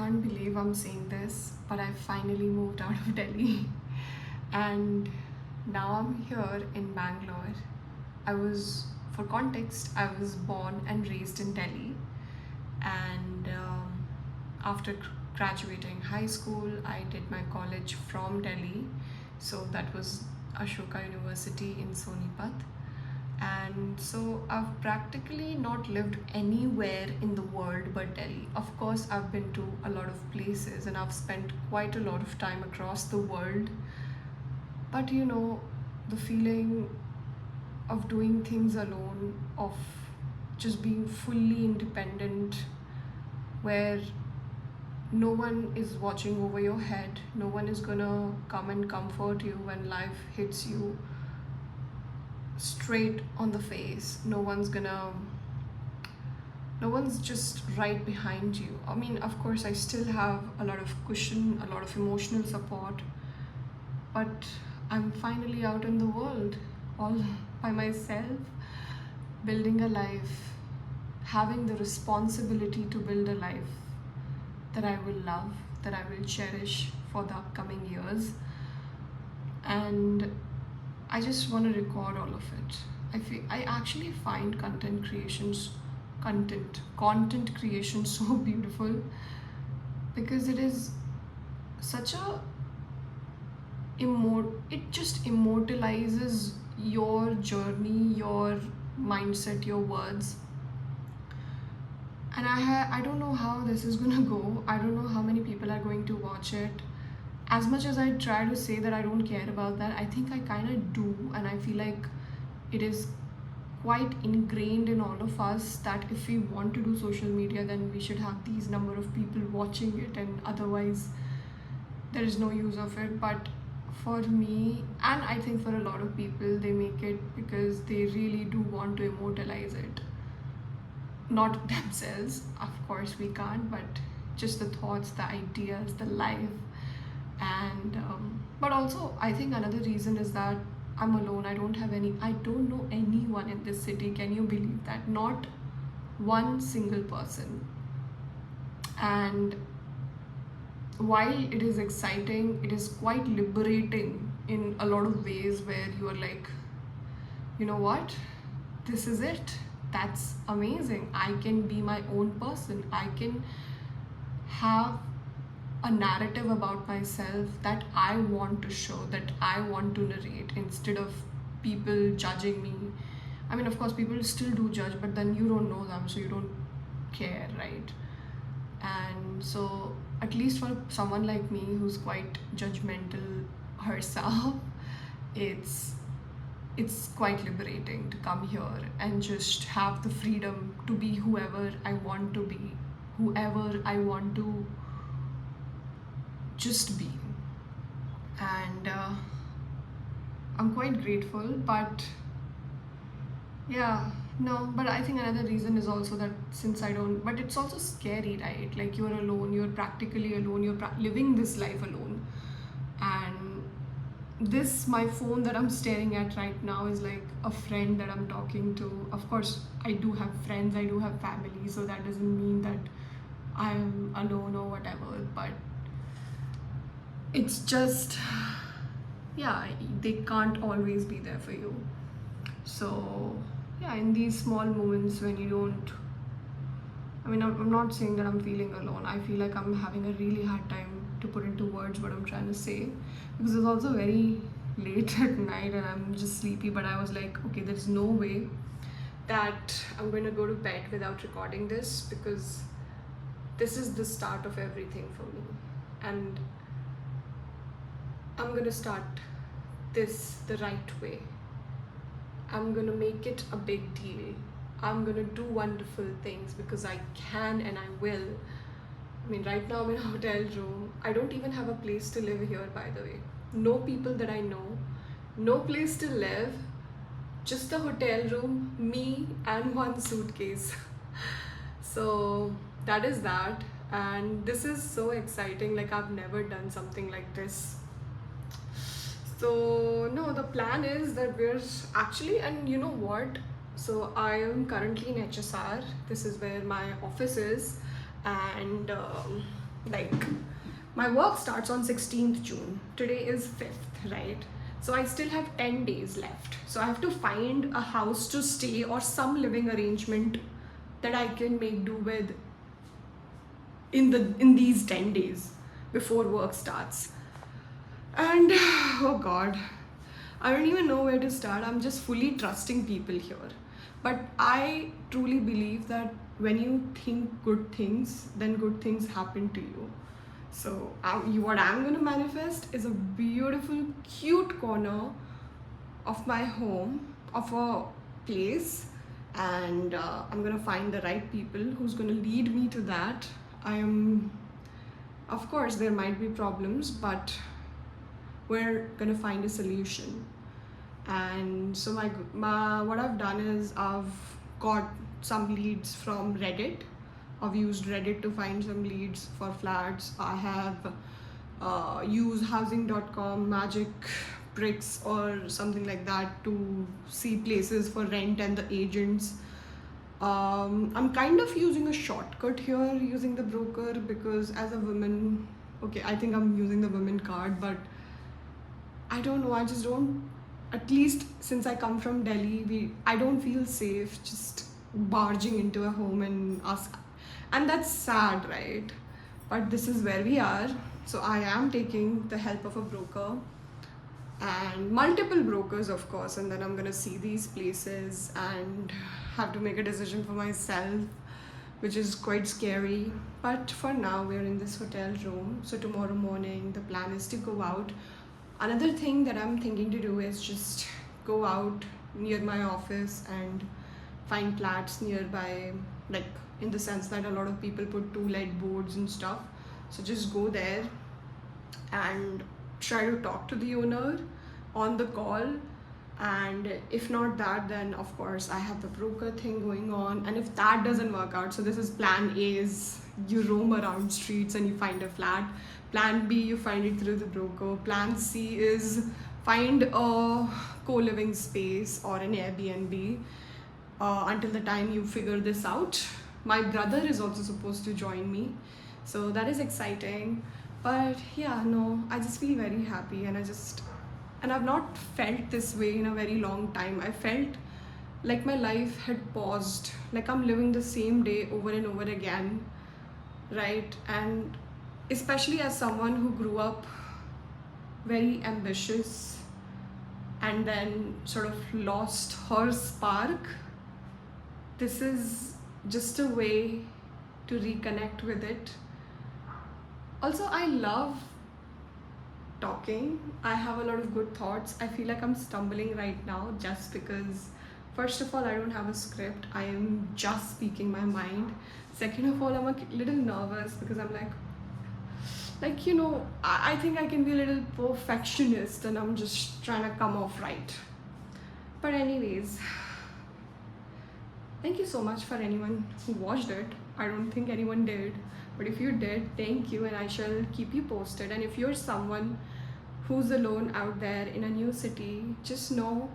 can't believe I'm saying this, but I finally moved out of Delhi. And now I'm here in Bangalore. For context, I was born and raised in Delhi. And after graduating high school, I did my college from Delhi. So that was Ashoka University in Sonipat. And so I've practically not lived anywhere in the world but Delhi. Of course, I've been to a lot of places and I've spent quite a lot of time across the world. But the feeling of doing things alone, of just being fully independent, where no one is watching over your head, no one is gonna come and comfort you when life hits you straight on the face. No one's just right behind you. I mean, of course, I still have a lot of cushion, a lot of emotional support, but I'm finally out in the world all by myself, building a life, having the responsibility to build a life that I will love, that I will cherish for the upcoming years. And I just want to record all of it. I actually find content creation so beautiful, because it is such a it just immortalizes your journey, your mindset, your words. And I don't know how this is gonna go. I don't know how many people are going to watch it. As much as I try to say that I don't care about that, I think I kind of do, and I feel like it is quite ingrained in all of us that if we want to do social media, then we should have these number of people watching it, and otherwise there is no use of it. But for me, and I think for a lot of people, they make it because they really do want to immortalize it, not themselves. Of course we can't, but just the thoughts, the ideas, the life. And but also I think another reason is that I'm alone. I don't know anyone in this city. Can you believe that? Not one single person. And while it is exciting, it is quite liberating in a lot of ways, where you are like, you know what, this is it, that's amazing, I can be my own person, I can have a narrative about myself that I want to show, that I want to narrate, instead of people judging me. I mean, of course, people still do judge, but then you don't know them, so you don't care, right? And so, at least for someone like me who's quite judgmental herself, it's quite liberating to come here and just have the freedom to be whoever I want to be, whoever I want to just be. And I'm quite grateful. But yeah, no, but I think another reason is also that since I don't, but it's also scary, right? Like, you're alone, you're practically alone, you're living this life alone. And this, my phone that I'm staring at right now, is like a friend that I'm talking to. Of course, I do have friends, I do have family, so that doesn't mean that I'm alone or whatever, but it's just, yeah, they can't always be there for you. So yeah, in these small moments when you don't, I mean, I'm not saying that I'm feeling alone. I feel like I'm having a really hard time to put into words what I'm trying to say, because it's also very late at night and I'm just sleepy. But I was like, okay, there's no way that I'm going to go to bed without recording this, because this is the start of everything for me. And I'm going to start this the right way. I'm going to make it a big deal. I'm going to do wonderful things because I can and I will. I mean, right now I'm in a hotel room. I don't even have a place to live here, by the way. No people that I know, no place to live, just a hotel room, me, and one suitcase. So that is that. And this is so exciting. Like, I've never done something like this. So no, the plan is that we're actually, and you know what? So I am currently in HSR. This is where my office is, and Like, my work starts on 16th June. Today is 5th, right? So I still have 10 days left. So I have to find a house to stay or some living arrangement that I can make do with in these 10 days before work starts. And oh god, I don't even know where to start. I'm just fully trusting people here. But I truly believe that when you think good things, then good things happen to you. So, what I'm going to manifest is a beautiful, cute corner of my home, of a place, and I'm going to find the right people who's going to lead me to that. Of course, there might be problems, but we're going to find a solution. And so what I've done is I've got some leads from Reddit. I've used Reddit to find some leads for flats. I have used housing.com, magic bricks or something like that to see places for rent and the agents. I'm kind of using a shortcut here using the broker because as a woman, okay, I think I'm using the women card, but I don't know, I just don't, at least since I come from Delhi, I don't feel safe just barging into a home and ask, and that's sad, right? But this is where we are. So I am taking the help of a broker and multiple brokers, of course, and then I'm gonna see these places and have to make a decision for myself, which is quite scary. But for now, we're in this hotel room. So tomorrow morning, the plan is to go out. Another thing that I'm thinking to do is just go out near my office and find flats nearby, like in the sense that a lot of people put to-let boards and stuff. So just go there and try to talk to the owner on the call. And if not that, then of course I have the broker thing going on. And if that doesn't work out, so this is plan A, is you roam around streets and you find a flat. Plan B, you find it through the broker. Plan C is find a co-living space or an Airbnb until the time you figure this out. My brother is also supposed to join me, so that is exciting. But yeah, no, I just feel very happy, and I've not felt this way in a very long time. I felt like my life had paused, like I'm living the same day over and over again, right? And especially as someone who grew up very ambitious and then sort of lost her spark, this is just a way to reconnect with it. Also, I love talking. I have a lot of good thoughts. I feel like I'm stumbling right now just because, first of all, I don't have a script. I am just speaking my mind. Second of all, I'm a little nervous because I'm like, you know, I think I can be a little perfectionist and I'm just trying to come off right. But anyways, thank you so much for anyone who watched it. I don't think anyone did, but if you did, thank you, and I shall keep you posted. And if you're someone who's alone out there in a new city, just know,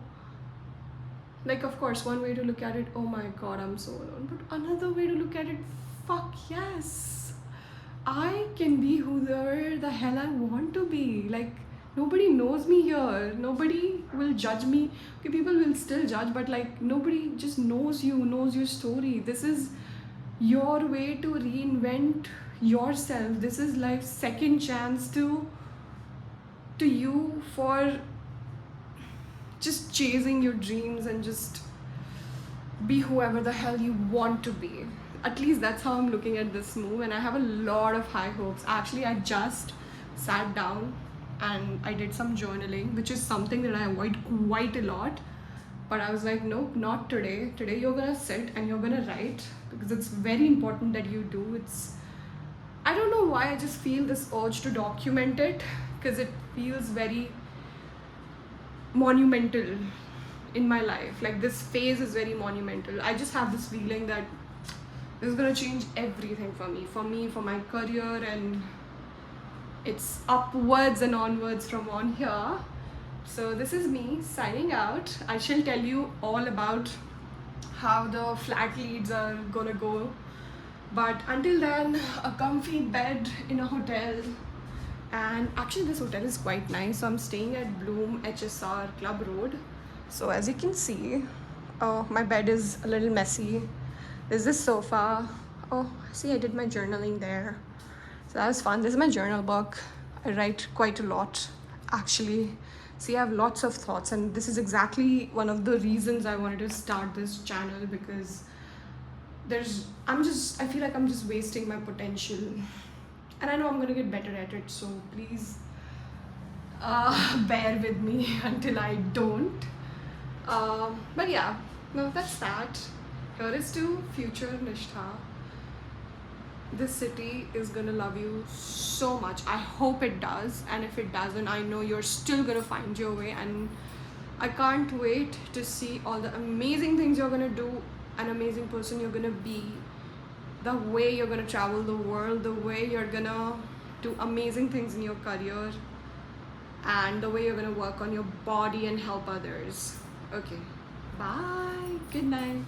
like, of course, one way to look at it, oh my god, I'm so alone. But another way to look at it, fuck yes, I can be whoever the hell I want to be. Like, nobody knows me here. Nobody will judge me. Okay, people will still judge, but like, nobody just knows you, knows your story. This is your way to reinvent yourself. This is life's second chance to you for just chasing your dreams and just be whoever the hell you want to be. At least that's how I'm looking at this move, and I have a lot of high hopes. Actually, I just sat down and I did some journaling, which is something that I avoid quite a lot. But I was like, nope, not today. Today you're gonna sit and you're gonna write, because it's very important that you do. I don't know why, I just feel this urge to document it because it feels very monumental in my life. Like, this phase is very monumental. I just have this feeling that this is gonna change everything for me, for my career, and it's upwards and onwards from on here. So this is me signing out. I shall tell you all about how the flat leads are gonna go But until then, a comfy bed in a hotel. And actually, this hotel is quite nice. So I'm staying at Bloom HSR Club Road. So as you can see, my bed is a little messy. There's this sofa. Oh, see, I did my journaling there. So that was fun. This is my journal book. I write quite a lot, actually. See, I have lots of thoughts, and this is exactly one of the reasons I wanted to start this channel, because I feel like I'm just wasting my potential. And I know I'm gonna get better at it, so please bear with me until I don't. But yeah, no, that's that. Here is to future Nishtha. This city is gonna love you so much. I hope it does, and if it doesn't, I know you're still gonna find your way, and I can't wait to see all the amazing things you're gonna do, an amazing person you're gonna be, the way you're gonna travel the world, the way you're gonna do amazing things in your career, and the way you're gonna work on your body and help others. Okay, bye, good night.